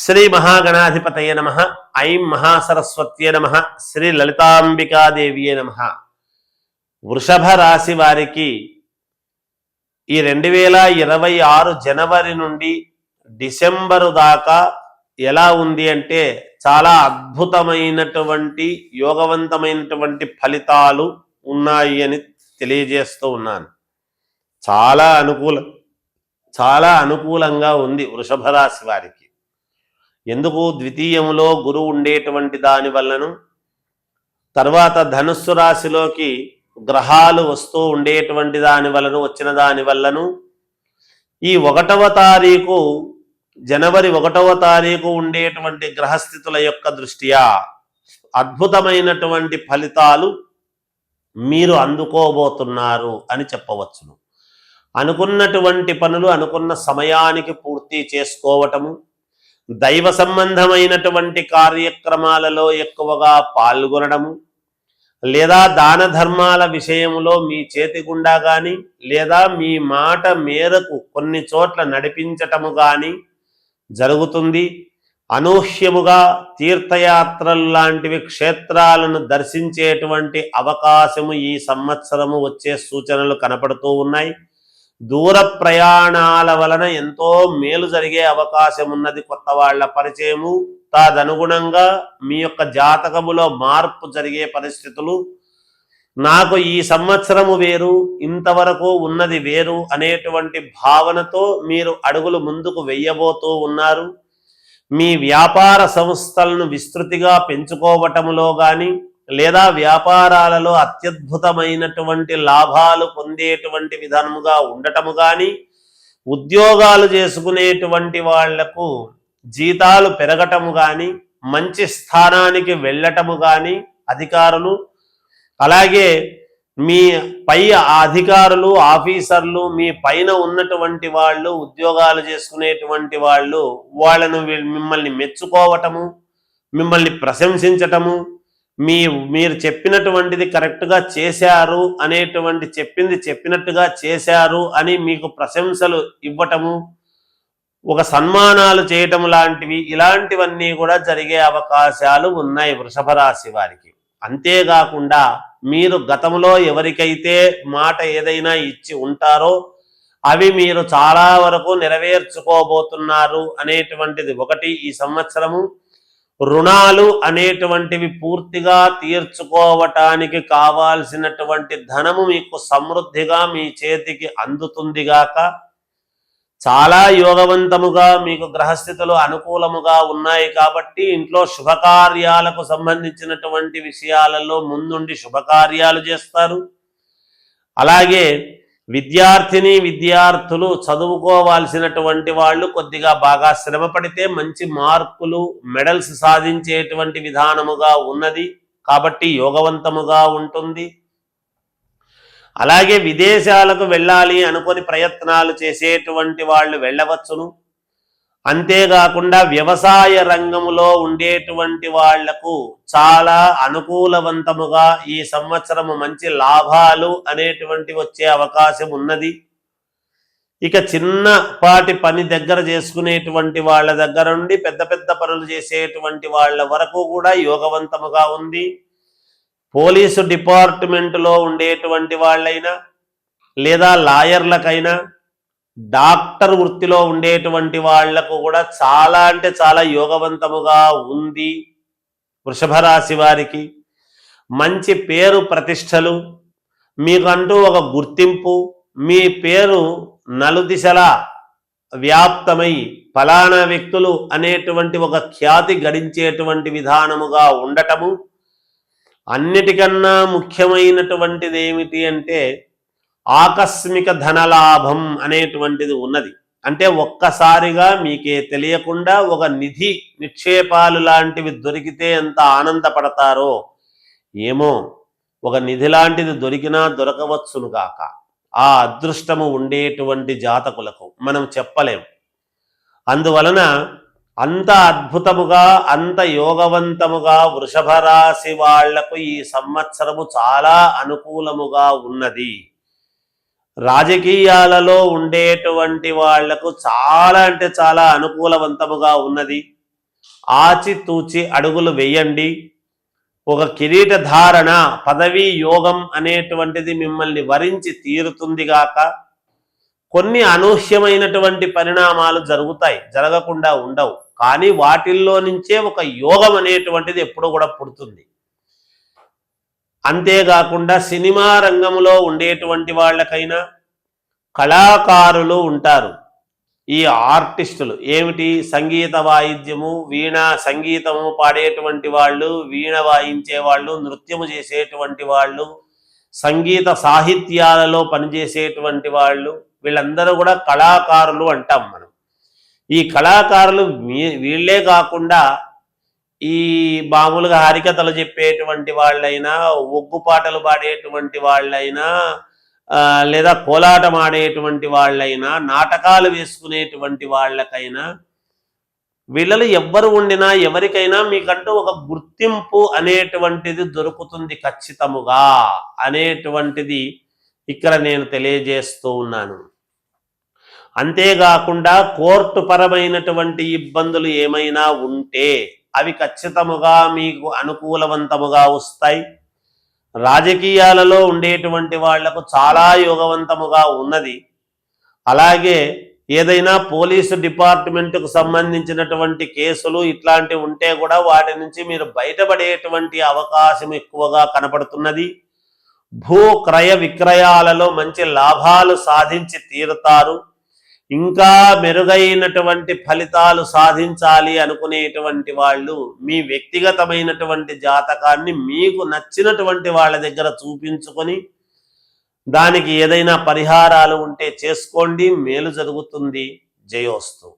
శ్రీ మహాగణాధిపతయ నమః. ఐం మహాసరస్వత్యే నమః. శ్రీ లలితాంబికాదేవియే నమః. వృషభ రాశి వారికి ఈ 2026 జనవరి నుండి డిసెంబరు దాకా ఎలా ఉంది అంటే చాలా అద్భుతమైనటువంటి యోగవంతమైనటువంటి ఫలితాలు ఉన్నాయి అని తెలియజేస్తూ ఉన్నాను. చాలా అనుకూలంగా ఉంది వృషభ రాశి వారికి. ఎందుకు? ద్వితీయములో గురువు ఉండేటువంటి దాని వల్లను, తర్వాత ధనుస్సు రాశిలోకి గ్రహాలు వస్తూ ఉండేటువంటి దాని వలన వచ్చిన దాని వల్లను ఈ 1వ తారీఖు జనవరి 1వ తారీఖు ఉండేటువంటి గ్రహస్థితుల యొక్క దృష్ట్యా అద్భుతమైనటువంటి ఫలితాలు మీరు అందుకోబోతున్నారు అని చెప్పవచ్చును. అనుకున్నటువంటి పనులు అనుకున్న సమయానికి పూర్తి చేసుకోవటము, దైవ సంబంధమైనటువంటి కార్యక్రమాలలో ఎక్కువగా పాల్గొనడము, లేదా దాన ధర్మాల విషయంలో మీ చేతి గుండా కానీ లేదా మీ మాట మేరకు కొన్ని చోట్ల నడిపించటము కానీ జరుగుతుంది. అనూహ్యముగా తీర్థయాత్రలు లాంటివి క్షేత్రాలను దర్శించేటువంటి అవకాశము ఈ సంవత్సరము వచ్చే సూచనలు కనపడుతూ ఉన్నాయి. దూర ప్రయాణాల వలన ఎంతో మేలు జరిగే అవకాశం ఉన్నది. కొత్త వాళ్ళ పరిచయము, తదనుగుణంగా మీ యొక్క జాతకములో మార్పు జరిగే పరిస్థితులు, నాకు ఈ సంవత్సరము వేరు, ఇంతవరకు ఉన్నది వేరు అనేటువంటి భావనతో మీరు అడుగులు ముందుకు వెయ్యబోతూ ఉన్నారు. మీ వ్యాపార సంస్థలను విస్తృతిగా పెంచుకోవటములో కానీ లేదా వ్యాపారాలలో అత్యద్భుతమైనటువంటి లాభాలు పొందేటువంటి విధానముగా ఉండటము కానీ, ఉద్యోగాలు చేసుకునేటువంటి వాళ్లకు జీతాలు పెరగటము కానీ, మంచి స్థానానికి వెళ్ళటము కానీ అధికారులు, అలాగే మీ పై అధికారులు ఆఫీసర్లు, మీ పైన ఉన్నటువంటి వాళ్ళు ఉద్యోగాలు చేసుకునేటువంటి వాళ్ళు వాళ్ళను మిమ్మల్ని మెచ్చుకోవటము, మిమ్మల్ని ప్రశంసించటము, మీరు చెప్పినటువంటిది కరెక్ట్గా చేశారు అనేటువంటి చెప్పింది చెప్పినట్టుగా చేశారు అని మీకు ప్రశంసలు ఇవ్వటము, ఒక సన్మానాలు చేయటం లాంటివి, ఇలాంటివన్నీ కూడా జరిగే అవకాశాలు ఉన్నాయి వృషభ రాశి వారికి. అంతేకాకుండా మీరు గతంలో ఎవరికైతే మాట ఏదైనా ఇచ్చి ఉంటారో అవి మీరు చాలా వరకు నెరవేర్చుకోబోతున్నారు అనేటువంటిది ఒకటి. ఈ సంవత్సరము రుణాలు అనేటువంటివి పూర్తిగా తీర్చుకోవటానికి కావాల్సినటువంటి ధనము మీకు సమృద్ధిగా మీ చేతికి అందుతుందిగాక. చాలా యోగవంతముగా మీకు గ్రహస్థితులు అనుకూలముగా ఉన్నాయి కాబట్టి ఇంట్లో శుభకార్యాలకు సంబంధించినటువంటి విషయాలలో ముందుండి శుభకార్యాలు చేస్తారు. అలాగే విద్యార్థులు చదువుకోవాల్సినటువంటి వాళ్ళు కొద్దిగా బాగా శ్రమ పడితే మంచి మార్కులు మెడల్స్ సాధించేటువంటి విధానముగా ఉన్నది కాబట్టి యోగవంతముగా ఉంటుంది. అలాగే విదేశాలకు వెళ్ళాలి అనుకొని ప్రయత్నాలు చేసేటువంటి వాళ్ళు వెళ్ళవచ్చును. అంతేకాకుండా వ్యవసాయ రంగంలో ఉండేటువంటి వాళ్లకు చాలా అనుకూలవంతముగా ఈ సంవత్సరము మంచి లాభాలు అనేటువంటి వచ్చే అవకాశం ఉన్నది. ఇక చిన్నపాటి పని దగ్గర చేసుకునేటువంటి వాళ్ళ దగ్గర నుండి పెద్ద పెద్ద పనులు చేసేటువంటి వాళ్ళ వరకు కూడా యోగవంతముగా ఉంది. పోలీసు డిపార్ట్మెంట్లో ఉండేటువంటి వాళ్ళైనా లేదా లాయర్లకైనా డాక్టర్ వృత్తిలో ఉండేటువంటి వాళ్లకు కూడా చాలా అంటే చాలా యోగవంతముగా ఉంది. వృషభ రాశి వారికి మంచి పేరు ప్రతిష్టలు, మీకంటూ ఒక గుర్తింపు, మీ పేరు నలుదిశలా వ్యాప్తమై ఫలానా వ్యక్తులు అనేటువంటి ఒక ఖ్యాతి గడించేటువంటి విధానముగా ఉండటము. అన్నిటికన్నా ముఖ్యమైనటువంటిది ఏమిటి అంటే ఆకస్మిక ధనలాభం అనేటువంటిది ఉన్నది. అంటే ఒక్కసారిగా మీకే తెలియకుండా ఒక నిధి నిక్షేపాలు లాంటివి దొరికితే ఎంత ఆనందపడతారో ఏమో. ఒక నిధి లాంటిది దొరికినా దొరకవచ్చును కాక ఆ అదృష్టము ఉండేటువంటి జాతకులకు మనం చెప్పలేం. అందువలన అంత అద్భుతముగా అంత యోగవంతముగా వృషభ రాశి వాళ్లకు ఈ సంవత్సరము చాలా అనుకూలముగా ఉన్నది. రాజకీయాలలో ఉండేటువంటి వాళ్లకు చాలా అంటే చాలా అనుకూలవంతముగా ఉన్నది. ఆచితూచి అడుగులు వేయండి. ఒక కిరీట ధారణ, పదవీ యోగం అనేటువంటిది మిమ్మల్ని వరించి తీరుతుందిగాక. కొన్ని అనూహ్యమైనటువంటి పరిణామాలు జరుగుతాయి, జరగకుండా ఉండవు, కానీ వాటిల్లో నుంచే ఒక యోగం అనేటువంటిది ఎప్పుడూ కూడా పుడుతుంది. అంతేకాకుండా సినిమా రంగంలో ఉండేటువంటి వాళ్ళకైనా, కళాకారులు ఉంటారు, ఈ ఆర్టిస్టులు ఏమిటి, సంగీత వాయిద్యము, వీణ సంగీతము పాడేటువంటి వాళ్ళు, వీణ వాయించే వాళ్ళు, నృత్యము చేసేటువంటి వాళ్ళు, సంగీత సాహిత్యాలలో పనిచేసేటువంటి వాళ్ళు, వీళ్ళందరూ కూడా కళాకారులు అంటాం మనం. ఈ కళాకారులు వీళ్ళే కాకుండా ఈ మామూలుగా హరికథలు చెప్పేటువంటి వాళ్ళైనా, ఒగ్గు పాటలు పాడేటువంటి వాళ్ళైనా, లేదా కోలాటం ఆడేటువంటి వాళ్ళైనా, నాటకాలు వేసుకునేటువంటి వాళ్ళకైనా, వీళ్ళలో ఎవ్వరు ఉండినా ఎవరికైనా మీకంటూ ఒక గుర్తింపు అనేటువంటిది దొరుకుతుంది ఖచ్చితముగా అనేటువంటిది ఇక్కడ నేను తెలియజేస్తూ ఉన్నాను. అంతేకాకుండా కోర్టు పరమైనటువంటి ఇబ్బందులు ఏమైనా ఉంటే అవి ఖచ్చితముగా మీకు అనుకూలవంతముగా వస్తాయి. రాజకీయాలలో ఉండేటువంటి వాళ్లకు చాలా యోగవంతముగా ఉన్నది. అలాగే ఏదైనా పోలీసు డిపార్ట్మెంట్కు సంబంధించినటువంటి కేసులు ఇట్లాంటివి ఉంటే కూడా వాటి నుంచి మీరు బయటపడేటువంటి అవకాశం ఎక్కువగా కనపడుతున్నది. భూ క్రయ విక్రయాలలో మంచి లాభాలు సాధించి తీరుతారు. ఇంకా మెరుగైనటువంటి ఫలితాలు సాధించాలి అనుకునేటువంటి వాళ్ళు మీ వ్యక్తిగతమైనటువంటి జాతకాన్ని మీకు నచ్చినటువంటి వాళ్ళ దగ్గర చూపించుకొని దానికి ఏదైనా పరిహారాలు ఉంటే చేసుకోండి, మేలు జరుగుతుంది. జయోస్తు.